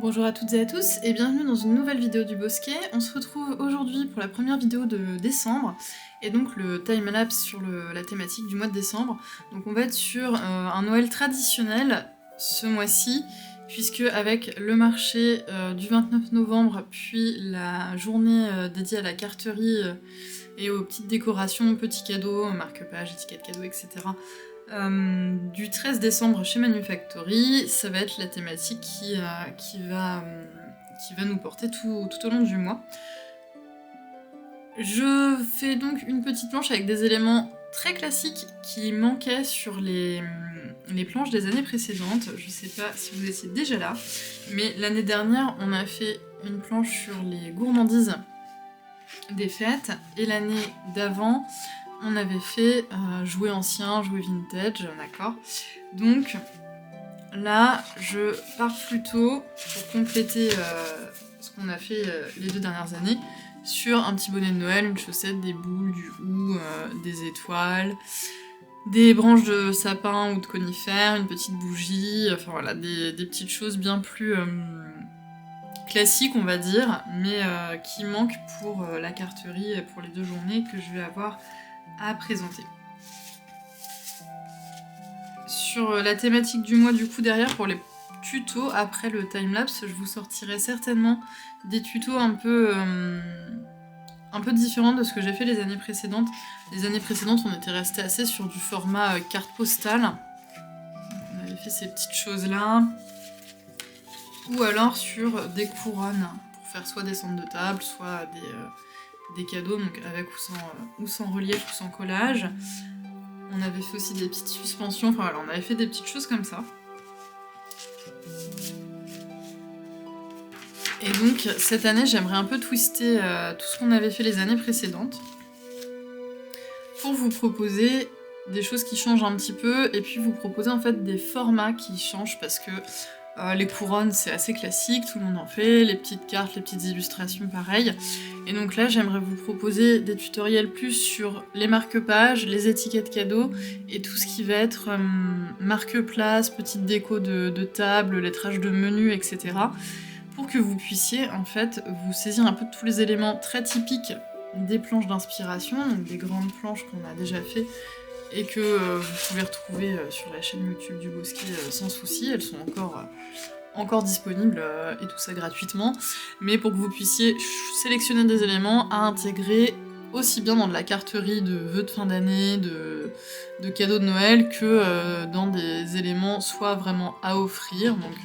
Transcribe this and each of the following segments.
Bonjour à toutes et à tous et bienvenue dans une nouvelle vidéo du Bosquet. On se retrouve aujourd'hui pour la première vidéo de décembre et donc le time-lapse sur la thématique du mois de décembre. Donc on va être sur un Noël traditionnel ce mois-ci, puisque avec le marché du 29 novembre puis la journée dédiée à la carterie et aux petites décorations, petits cadeaux, marque-pages, étiquettes cadeaux, etc. Du 13 décembre chez Manufactory, ça va être la thématique qui va nous porter tout au long du mois. Je fais donc une petite planche avec des éléments très classiques qui manquaient sur les planches des années précédentes. Je sais pas si vous étiez déjà là, mais l'année dernière on a fait une planche sur les gourmandises des fêtes, et l'année d'avant on avait fait jouets anciens, jouets vintage, d'accord. Donc là, je pars plutôt pour compléter ce qu'on a fait les 2 dernières années sur un petit bonnet de Noël, une chaussette, des boules, du hou, des étoiles, des branches de sapin ou de conifères, une petite bougie, enfin voilà, des petites choses bien plus classiques, on va dire, mais qui manquent pour la carterie et pour les 2 journées que je vais avoir à présenter. Sur la thématique du mois, du coup, derrière, pour les tutos, après le timelapse, je vous sortirai certainement des tutos un peu différents de ce que j'ai fait les années précédentes. Les années précédentes, on était resté assez sur du format carte postale. Donc, on avait fait ces petites choses-là. Ou alors sur des couronnes, pour faire soit des centres de table, soit des cadeaux, donc avec ou sans relief ou sans collage. On avait fait aussi des petites suspensions, enfin voilà, on avait fait des petites choses comme ça. Et donc cette année, j'aimerais un peu twister tout ce qu'on avait fait les années précédentes pour vous proposer des choses qui changent un petit peu, et puis vous proposer en fait des formats qui changent, parce que les couronnes c'est assez classique, tout le monde en fait, les petites cartes, les petites illustrations pareil. Et donc là j'aimerais vous proposer des tutoriels plus sur les marque-pages, les étiquettes cadeaux et tout ce qui va être marque-place, petite déco de table, lettrage de menu, etc. Pour que vous puissiez en fait vous saisir un peu de tous les éléments très typiques des planches d'inspiration, donc des grandes planches qu'on a déjà fait et que vous pouvez retrouver sur la chaîne YouTube du Bosquet sans souci. Elles sont encore disponibles et tout ça gratuitement, mais pour que vous puissiez sélectionner des éléments à intégrer aussi bien dans de la carterie de vœux de fin d'année, de cadeaux de Noël, que dans des éléments soit vraiment à offrir, donc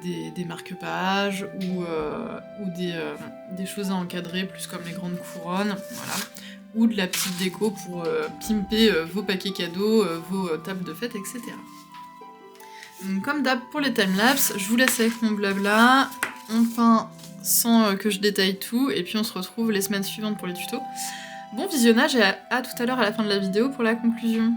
des marque-pages ou des choses à encadrer, plus comme les grandes couronnes, voilà, ou de la petite déco pour pimper vos paquets cadeaux, vos tables de fête, etc. Donc, comme d'hab pour les timelapses, je vous laisse avec mon blabla, on peint sans que je détaille tout, et puis on se retrouve les semaines suivantes pour les tutos. Bon visionnage et à tout à l'heure à la fin de la vidéo pour la conclusion.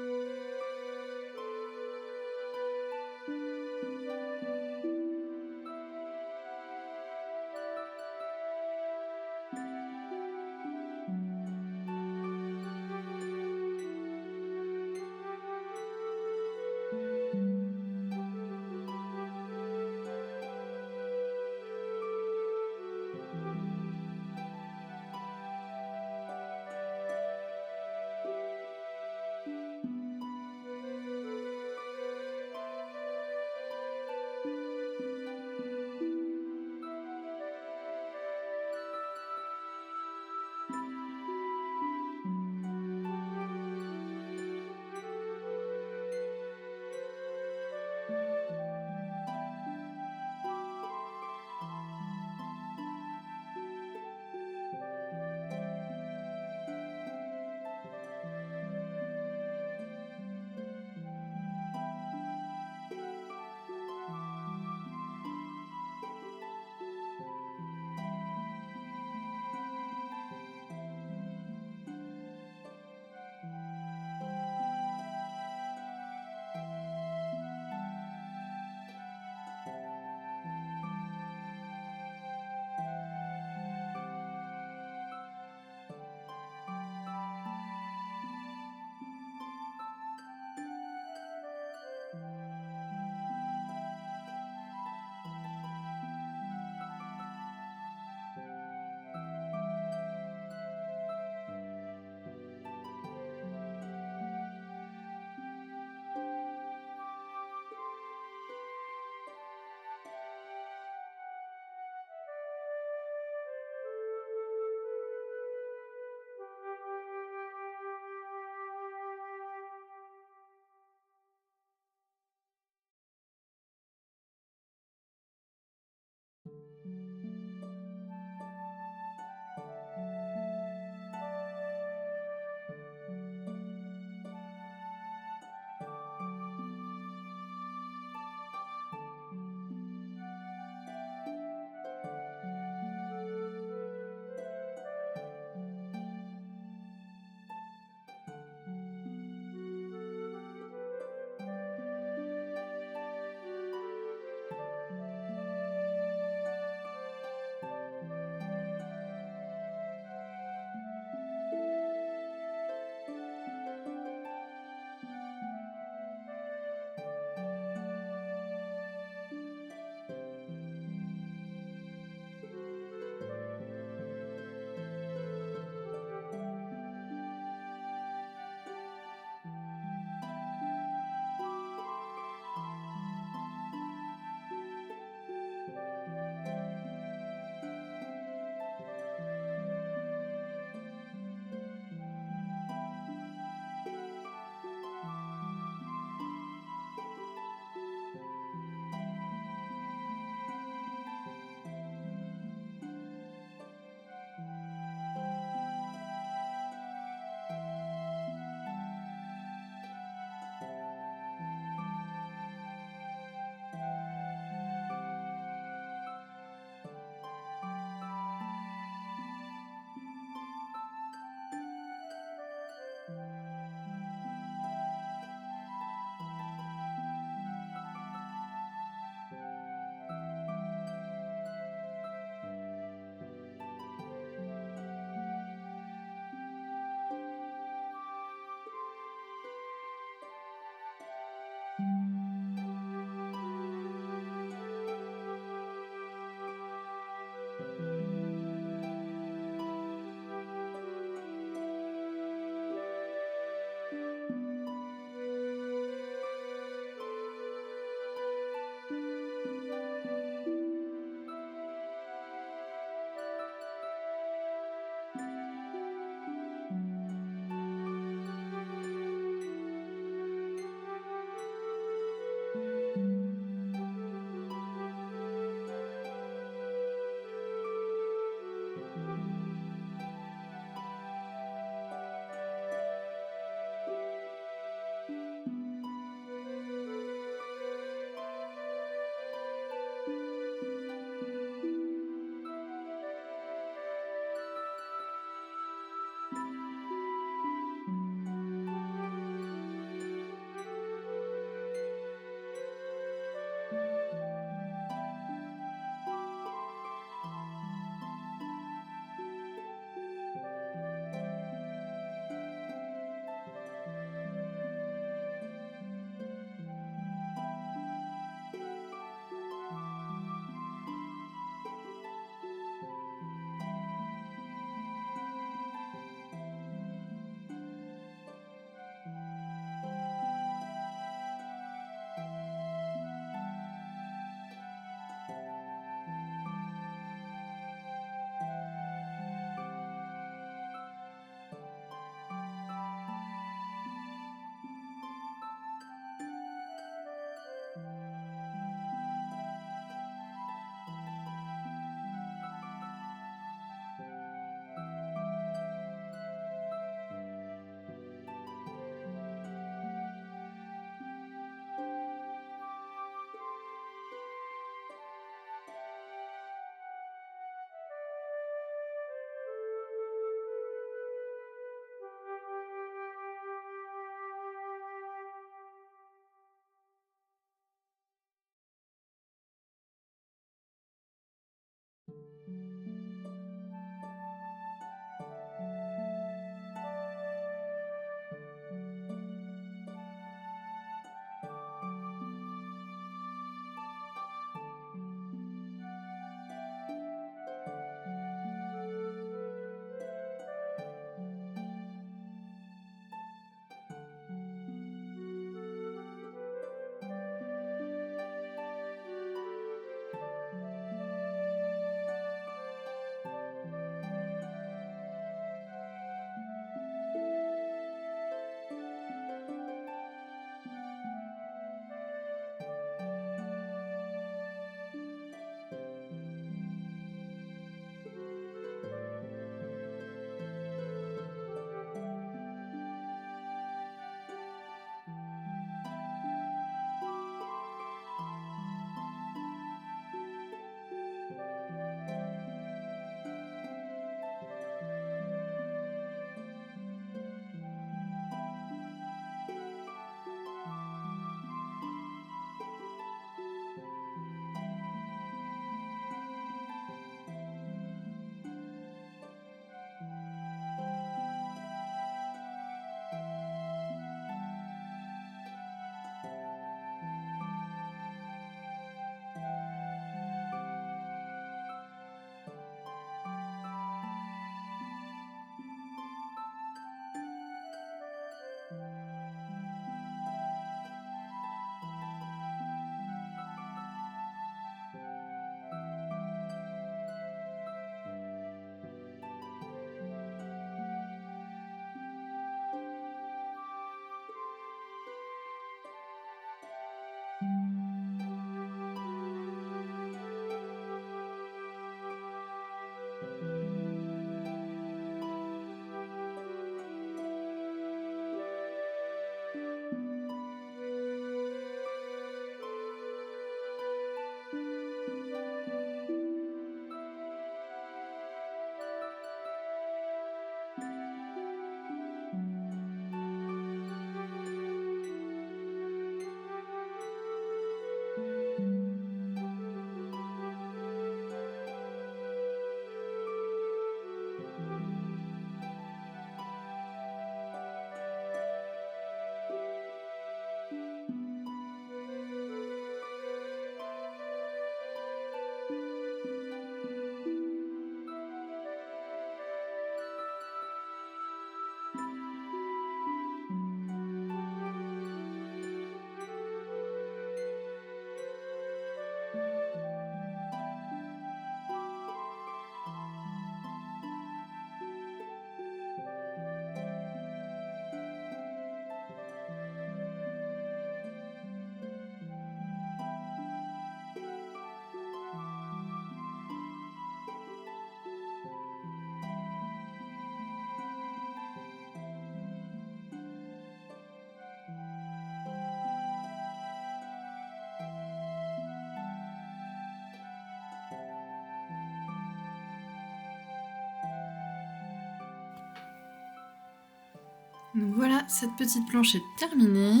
Donc voilà, cette petite planche est terminée.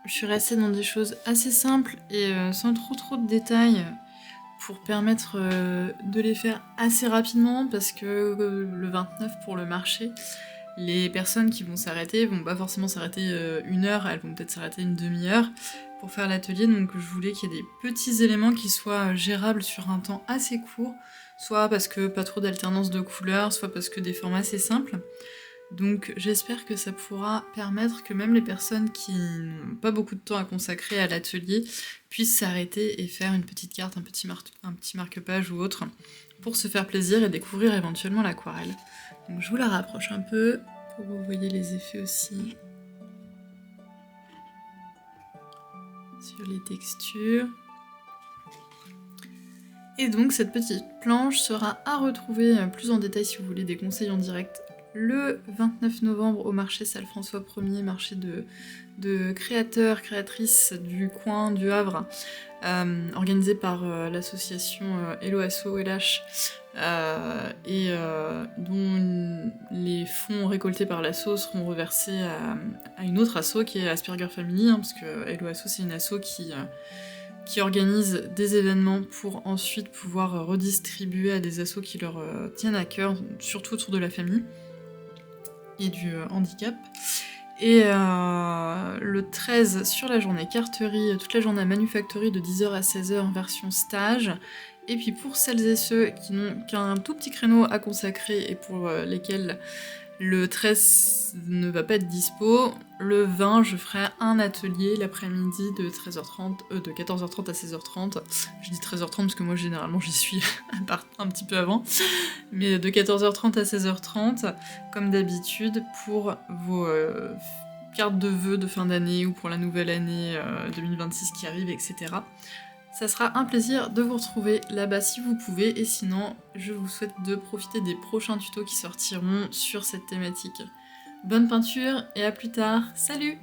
Je suis restée dans des choses assez simples et sans trop de détails pour permettre de les faire assez rapidement parce que le 29 pour le marché, les personnes qui vont s'arrêter vont pas forcément s'arrêter 1 heure, elles vont peut-être s'arrêter une demi-heure pour faire l'atelier, donc je voulais qu'il y ait des petits éléments qui soient gérables sur un temps assez court, soit parce que pas trop d'alternance de couleurs, soit parce que des formats assez simples. Donc j'espère que ça pourra permettre que même les personnes qui n'ont pas beaucoup de temps à consacrer à l'atelier puissent s'arrêter et faire une petite carte, un petit marque-page ou autre, pour se faire plaisir et découvrir éventuellement l'aquarelle. Donc je vous la rapproche un peu, pour que vous voyez les effets aussi sur les textures. Et donc cette petite planche sera à retrouver plus en détail si vous voulez des conseils en direct le 29 novembre au marché Salle François 1er, marché de créateurs, créatrices du coin du Havre, organisé par l'association Hello Asso LH, et dont les fonds récoltés par l'asso seront reversés à une autre asso qui est Asperger Family, parce que Hello Asso c'est une asso qui organise des événements pour ensuite pouvoir redistribuer à des assos qui leur tiennent à cœur, surtout autour de la famille et du handicap. Et le 13 sur la journée carterie, toute la journée à Manufactory de 10h à 16h version stage. Et puis pour celles et ceux qui n'ont qu'un tout petit créneau à consacrer et pour lesquels le 13 ne va pas être dispo, le 20 je ferai un atelier l'après-midi de 14h30 à 16h30. Je dis 13h30 parce que moi généralement j'y suis un petit peu avant, mais de 14h30 à 16h30 comme d'habitude pour vos cartes de vœux de fin d'année ou pour la nouvelle année 2026 qui arrive, etc. Ça sera un plaisir de vous retrouver là-bas si vous pouvez, et sinon, je vous souhaite de profiter des prochains tutos qui sortiront sur cette thématique. Bonne peinture et à plus tard, salut!